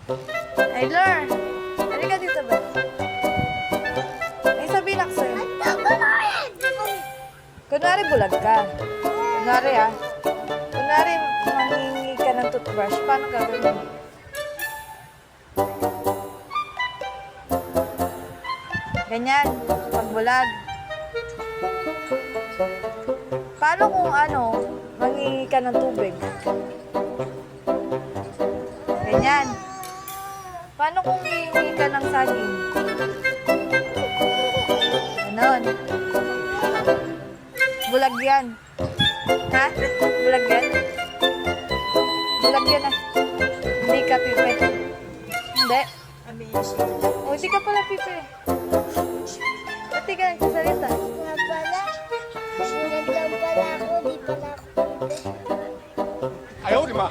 Tyler! Halika dito ba? May sabihin ako sa'yo. Kunwari bulag ka. Kunwari Kunwari mangingi ka ng toothbrush. Paano gagawin mo? Ganyan. Pag bulag. Paano kung mangingi ka ng tubig? Ganyan. Paano kung hihingi ka ng saging? Ganon. Bulag yan. Ha? Bulag yan? Bulag yan Hindi ka pipe. Hindi. O, hindi ka pala pipe. Ba't di ka nagsasalita? Nga pala, bulag lang pala ako, di pala ako pipe. 哎呦我的妈！